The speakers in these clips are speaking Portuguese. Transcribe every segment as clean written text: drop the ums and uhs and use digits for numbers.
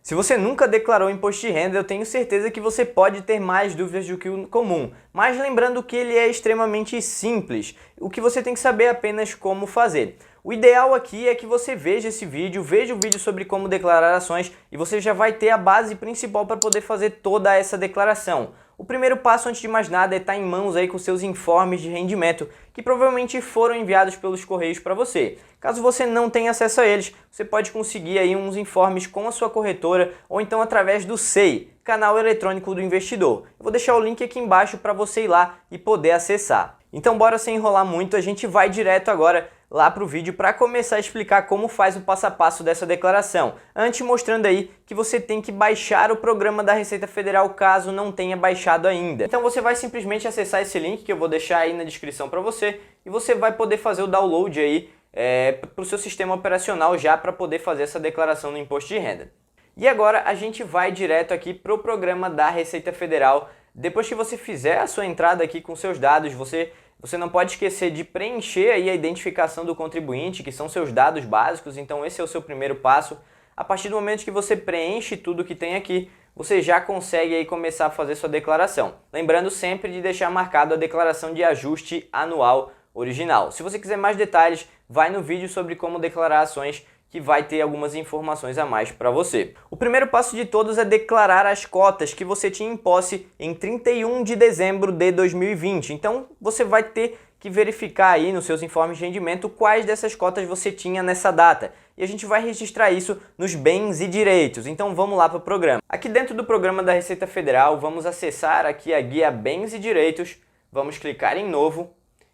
Se você nunca declarou imposto de renda, eu tenho certeza que você pode ter mais dúvidas do que o comum, mas lembrando que ele é extremamente simples, o que você tem que saber é apenas como fazer. O ideal aqui é que você veja esse vídeo, veja o vídeo sobre como declarar ações e você já vai ter a base principal para poder fazer toda essa declaração. O primeiro passo, antes de mais nada, é estar em mãos aí com seus informes de rendimento, que provavelmente foram enviados pelos correios para você. Caso você não tenha acesso a eles, você pode conseguir aí uns informes com a sua corretora ou então através do SEI, Canal Eletrônico do Investidor. Eu vou deixar o link aqui embaixo para você ir lá e poder acessar. Então bora sem enrolar muito, a gente vai direto agora lá para o vídeo para começar a explicar como faz o passo a passo dessa declaração. Antes mostrando aí que você tem que baixar o programa da Receita Federal caso não tenha baixado ainda. Então você vai simplesmente acessar esse link que eu vou deixar aí na descrição para você e você vai poder fazer o download aí para o seu sistema operacional já para poder fazer essa declaração no imposto de renda. E agora a gente vai direto aqui para o programa da Receita Federal. Depois que você fizer a sua entrada aqui com seus dados, você não pode esquecer de preencher aí a identificação do contribuinte, que são seus dados básicos, então esse é o seu primeiro passo. A partir do momento que você preenche tudo que tem aqui, você já consegue aí começar a fazer sua declaração. Lembrando sempre de deixar marcado a declaração de ajuste anual original. Se você quiser mais detalhes, vai no vídeo sobre como declarar ações, que vai ter algumas informações a mais para você. O primeiro passo de todos é declarar as cotas que você tinha em posse em 31 de dezembro de 2020. Então você vai ter que verificar aí nos seus informes de rendimento quais dessas cotas você tinha nessa data. E a gente vai registrar isso nos bens e direitos. Então vamos lá para o programa. Aqui dentro do programa da Receita Federal, vamos acessar aqui a guia Bens e Direitos, vamos clicar em Novo.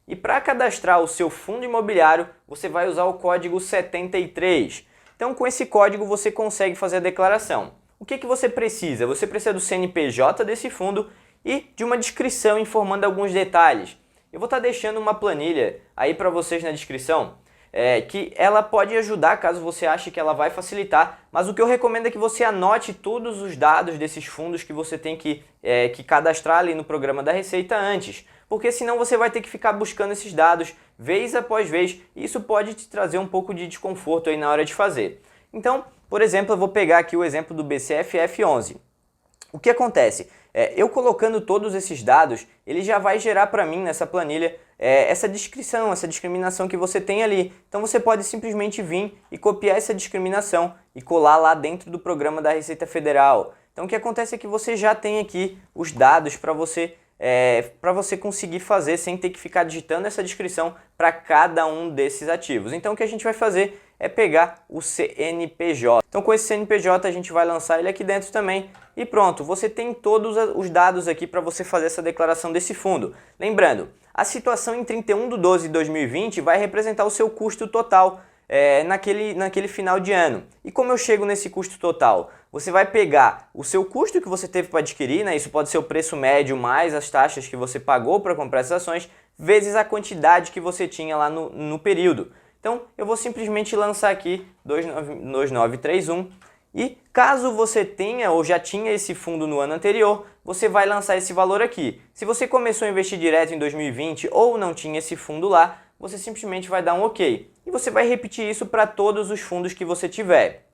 E para cadastrar o seu fundo imobiliário, você vai usar o código 73. Então, com esse código, você consegue fazer a declaração. O que você precisa? Você precisa do CNPJ desse fundo e de uma descrição informando alguns detalhes. Eu vou estar deixando uma planilha aí para vocês na descrição, que ela pode ajudar caso você ache que ela vai facilitar, mas o que eu recomendo é que você anote todos os dados desses fundos que você tem que cadastrar ali no programa da Receita antes, porque senão você vai ter que ficar buscando esses dados vez após vez e isso pode te trazer um pouco de desconforto aí na hora de fazer. Então, por exemplo, eu vou pegar aqui o exemplo do BCFF11. O que acontece? Eu colocando todos esses dados, ele já vai gerar para mim nessa planilha essa descrição, essa discriminação que você tem ali. Então você pode simplesmente vir e copiar essa discriminação e colar lá dentro do programa da Receita Federal. Então o que acontece é que você já tem aqui os dados para você conseguir fazer sem ter que ficar digitando essa descrição para cada um desses ativos. Então o que a gente vai fazer é pegar o CNPJ. Então com esse CNPJ a gente vai lançar ele aqui dentro também e pronto, você tem todos os dados aqui para você fazer essa declaração desse fundo. Lembrando, a situação em 31/12/2020 vai representar o seu custo total naquele final de ano. E como eu chego nesse custo total? Você vai pegar o seu custo que você teve para adquirir, né? Isso pode ser o preço médio mais as taxas que você pagou para comprar essas ações, vezes a quantidade que você tinha lá no período. Então eu vou simplesmente lançar aqui 2931 e caso você tenha ou já tinha esse fundo no ano anterior, você vai lançar esse valor aqui. Se você começou a investir direto em 2020 ou não tinha esse fundo lá, você simplesmente vai dar um OK. E você vai repetir isso para todos os fundos que você tiver.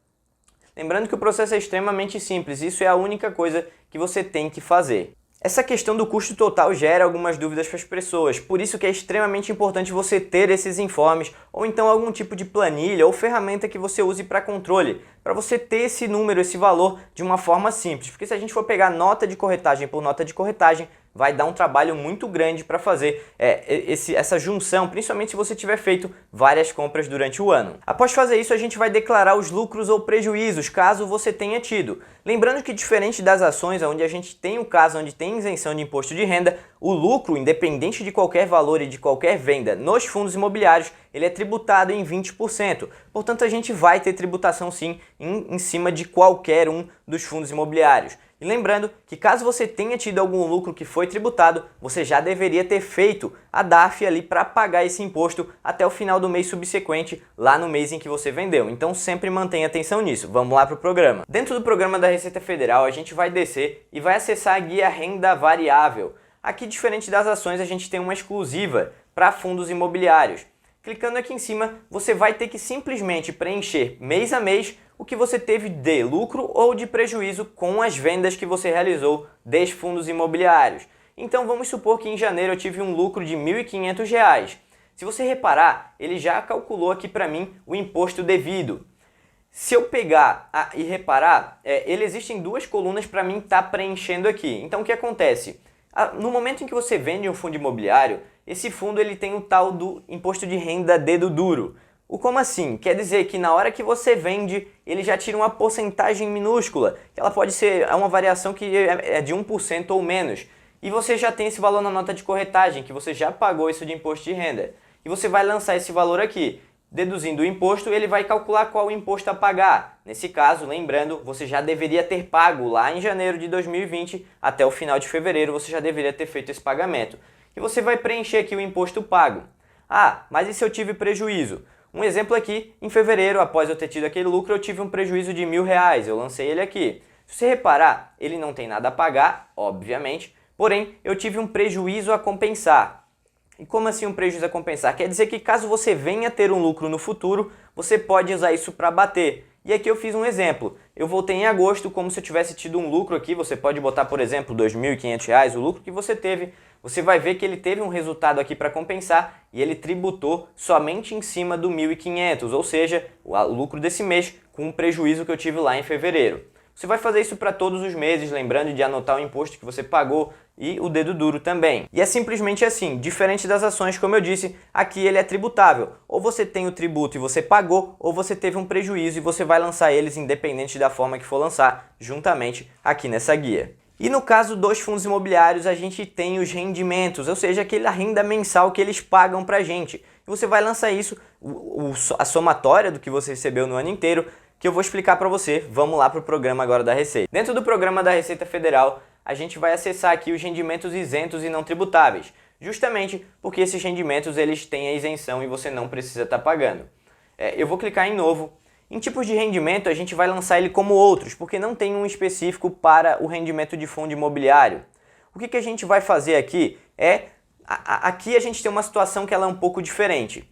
Lembrando que o processo é extremamente simples, isso é a única coisa que você tem que fazer. Essa questão do custo total gera algumas dúvidas para as pessoas, por isso que é extremamente importante você ter esses informes ou então algum tipo de planilha ou ferramenta que você use para controle, para você ter esse número, esse valor de uma forma simples, porque se a gente for pegar nota de corretagem por nota de corretagem, vai dar um trabalho muito grande para fazer essa junção, principalmente se você tiver feito várias compras durante o ano. Após fazer isso, a gente vai declarar os lucros ou prejuízos, caso você tenha tido. Lembrando que diferente das ações, onde a gente tem o caso onde tem isenção de imposto de renda, o lucro, independente de qualquer valor e de qualquer venda nos fundos imobiliários, ele é tributado em 20%. Portanto, a gente vai ter tributação sim em cima de qualquer um dos fundos imobiliários. E lembrando que caso você tenha tido algum lucro que foi tributado, você já deveria ter feito a DARF ali para pagar esse imposto até o final do mês subsequente, lá no mês em que você vendeu. Então sempre mantenha atenção nisso. Vamos lá para o programa. Dentro do programa da Receita Federal, a gente vai descer e vai acessar a guia Renda Variável. Aqui, diferente das ações, a gente tem uma exclusiva para fundos imobiliários. Clicando aqui em cima, você vai ter que simplesmente preencher mês a mês o que você teve de lucro ou de prejuízo com as vendas que você realizou dos fundos imobiliários. Então vamos supor que em janeiro eu tive um lucro de R$ 1.500. Se você reparar, ele já calculou aqui para mim o imposto devido. Se eu pegar e reparar, existem duas colunas para mim estar preenchendo aqui. Então o que acontece? No momento em que você vende um fundo imobiliário, esse fundo ele tem o tal do imposto de renda dedo duro. Como assim? Quer dizer que na hora que você vende, ele já tira uma porcentagem minúscula, que ela pode ser uma variação que é de 1% ou menos. E você já tem esse valor na nota de corretagem, que você já pagou isso de imposto de renda. E você vai lançar esse valor aqui. Deduzindo o imposto, ele vai calcular qual o imposto a pagar. Nesse caso, lembrando, você já deveria ter pago lá em janeiro de 2020, até o final de fevereiro você já deveria ter feito esse pagamento. E você vai preencher aqui o imposto pago. Ah, mas e se eu tive prejuízo? Um exemplo aqui, em fevereiro, após eu ter tido aquele lucro, eu tive um prejuízo de R$ 1.000, eu lancei ele aqui. Se você reparar, ele não tem nada a pagar, obviamente, porém, eu tive um prejuízo a compensar. E como assim um prejuízo a compensar? Quer dizer que caso você venha ter um lucro no futuro, você pode usar isso para bater. E aqui eu fiz um exemplo. Eu voltei em agosto como se eu tivesse tido um lucro aqui. Você pode botar, por exemplo, R$ 2.500, o lucro que você teve. Você vai ver que ele teve um resultado aqui para compensar e ele tributou somente em cima do 1.500, ou seja, o lucro desse mês com o prejuízo que eu tive lá em fevereiro. Você vai fazer isso para todos os meses, lembrando de anotar o imposto que você pagou e o dedo duro também. E é simplesmente assim, diferente das ações, como eu disse, aqui ele é tributável. Ou você tem o tributo e você pagou, ou você teve um prejuízo e você vai lançar eles independente da forma que for lançar, juntamente aqui nessa guia. E no caso dos fundos imobiliários, a gente tem os rendimentos, ou seja, aquela renda mensal que eles pagam pra gente. E você vai lançar isso, a somatória do que você recebeu no ano inteiro, que eu vou explicar para você. Vamos lá para o programa agora da Receita. Dentro do programa da Receita Federal, a gente vai acessar aqui os rendimentos isentos e não tributáveis, justamente porque esses rendimentos eles têm a isenção e você não precisa estar pagando. Eu vou clicar em novo. Em tipos de rendimento, a gente vai lançar ele como outros, porque não tem um específico para o rendimento de fundo imobiliário. O que a gente vai fazer aqui aqui a gente tem uma situação que ela é um pouco diferente.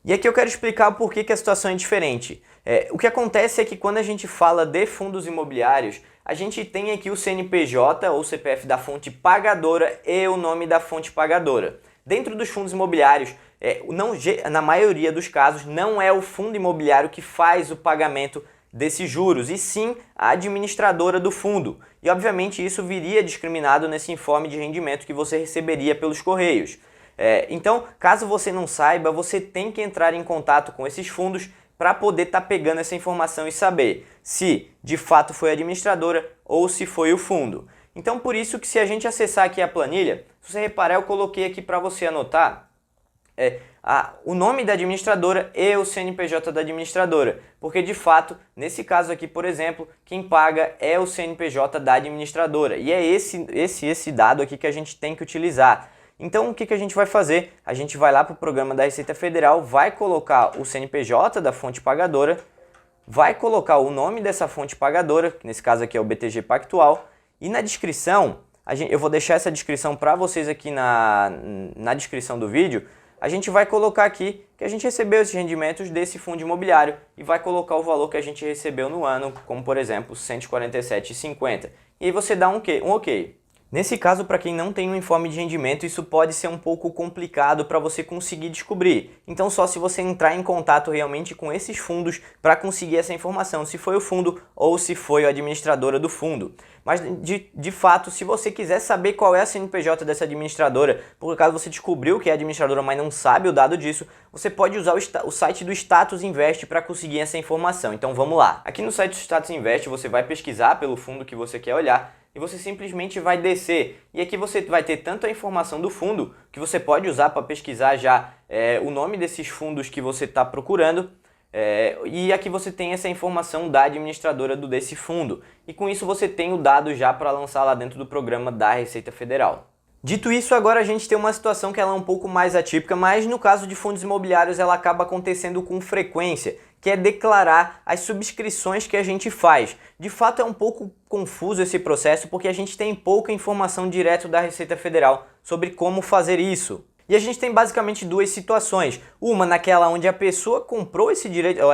E aqui eu quero explicar o porquê que a situação é diferente. O que acontece é que quando a gente fala de fundos imobiliários, a gente tem aqui o CNPJ ou CPF da fonte pagadora e o nome da fonte pagadora. Dentro dos fundos imobiliários, na maioria dos casos, não é o fundo imobiliário que faz o pagamento desses juros, e sim a administradora do fundo. E obviamente isso viria discriminado nesse informe de rendimento que você receberia pelos correios. Então, caso você não saiba, você tem que entrar em contato com esses fundos para poder estar pegando essa informação e saber se de fato foi a administradora ou se foi o fundo. Então, por isso que se a gente acessar aqui a planilha, se você reparar, eu coloquei aqui para você anotar o nome da administradora e o CNPJ da administradora, porque de fato, nesse caso aqui, por exemplo, quem paga é o CNPJ da administradora, e é esse dado aqui que a gente tem que utilizar. Então, o que a gente vai fazer? A gente vai lá para o programa da Receita Federal, vai colocar o CNPJ da fonte pagadora, vai colocar o nome dessa fonte pagadora, que nesse caso aqui é o BTG Pactual, e na descrição, eu vou deixar essa descrição para vocês aqui na descrição do vídeo. A gente vai colocar aqui que a gente recebeu esses rendimentos desse fundo imobiliário e vai colocar o valor que a gente recebeu no ano, como por exemplo, R$ 147,50. E aí você dá um OK. Nesse caso, para quem não tem um informe de rendimento, isso pode ser um pouco complicado para você conseguir descobrir. Então, só se você entrar em contato realmente com esses fundos para conseguir essa informação, se foi o fundo ou se foi a administradora do fundo. Mas, de fato, se você quiser saber qual é a CNPJ dessa administradora, por acaso você descobriu que é administradora, mas não sabe o dado disso, você pode usar o site do Status Invest para conseguir essa informação. Então, vamos lá. Aqui no site do Status Invest, você vai pesquisar pelo fundo que você quer olhar, e você simplesmente vai descer. E aqui você vai ter tanto a informação do fundo, que você pode usar para pesquisar já o nome desses fundos que você está procurando. E aqui você tem essa informação da administradora desse fundo. E com isso você tem o dado já para lançar lá dentro do programa da Receita Federal. Dito isso, agora a gente tem uma situação que ela é um pouco mais atípica, mas no caso de fundos imobiliários ela acaba acontecendo com frequência, que é declarar as subscrições que a gente faz. De fato é um pouco confuso esse processo porque a gente tem pouca informação direto da Receita Federal sobre como fazer isso. E a gente tem basicamente duas situações. Uma naquela onde a pessoa comprou esse direito, ou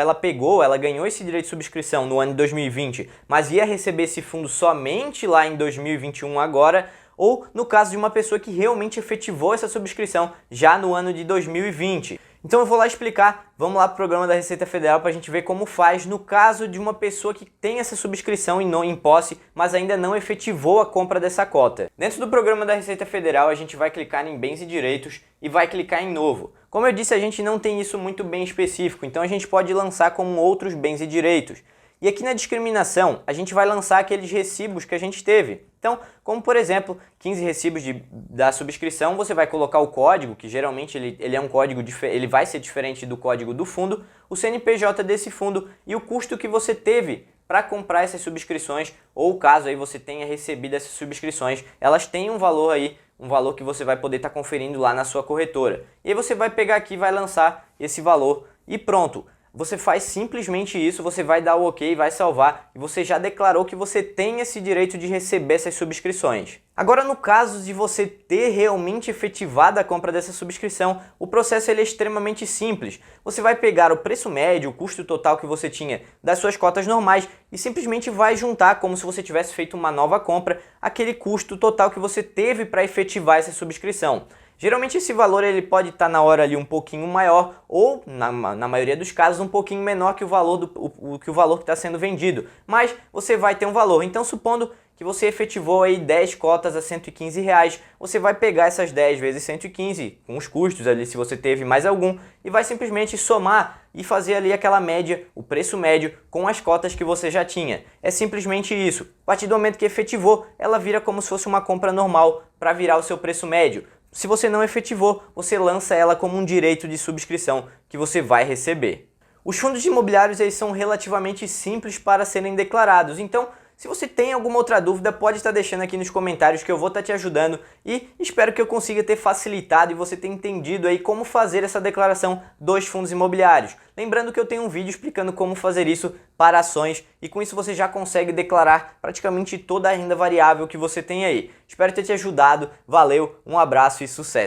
ela ganhou esse direito de subscrição no ano de 2020, mas ia receber esse fundo somente lá em 2021 agora, ou no caso de uma pessoa que realmente efetivou essa subscrição já no ano de 2020. Então eu vou lá explicar, vamos lá para o programa da Receita Federal para a gente ver como faz no caso de uma pessoa que tem essa subscrição em posse, mas ainda não efetivou a compra dessa cota. Dentro do programa da Receita Federal a gente vai clicar em Bens e Direitos e vai clicar em Novo. Como eu disse, a gente não tem isso muito bem específico, então a gente pode lançar como outros bens e direitos. E aqui na discriminação, a gente vai lançar aqueles recibos que a gente teve. Então, como por exemplo, 15 recibos da subscrição, você vai colocar o código, que geralmente ele é um código, ele vai ser diferente do código do fundo, o CNPJ desse fundo e o custo que você teve para comprar essas subscrições, ou caso aí você tenha recebido essas subscrições, elas têm um valor aí, um valor que você vai poder estar conferindo lá na sua corretora. E aí você vai pegar aqui e vai lançar esse valor e pronto. Você faz simplesmente isso, você vai dar o OK, vai salvar e você já declarou que você tem esse direito de receber essas subscrições. Agora, no caso de você ter realmente efetivado a compra dessa subscrição, o processo ele é extremamente simples. Você vai pegar o preço médio, o custo total que você tinha das suas cotas normais e simplesmente vai juntar, como se você tivesse feito uma nova compra, aquele custo total que você teve para efetivar essa subscrição. Geralmente esse valor ele pode estar na hora ali um pouquinho maior ou, na maioria dos casos, um pouquinho menor que o valor que está sendo vendido. Mas você vai ter um valor. Então, supondo que você efetivou aí 10 cotas a R$115, você vai pegar essas 10 vezes 115, com os custos ali, se você teve mais algum, e vai simplesmente somar e fazer ali aquela média, o preço médio, com as cotas que você já tinha. É simplesmente isso. A partir do momento que efetivou, ela vira como se fosse uma compra normal para virar o seu preço médio. Se você não efetivou, você lança ela como um direito de subscrição que você vai receber. Os fundos imobiliários eles são relativamente simples para serem declarados, então se você tem alguma outra dúvida, pode estar deixando aqui nos comentários que eu vou estar te ajudando e espero que eu consiga ter facilitado e você ter entendido aí como fazer essa declaração dos fundos imobiliários. Lembrando que eu tenho um vídeo explicando como fazer isso para ações e com isso você já consegue declarar praticamente toda a renda variável que você tem aí. Espero ter te ajudado, valeu, um abraço e sucesso!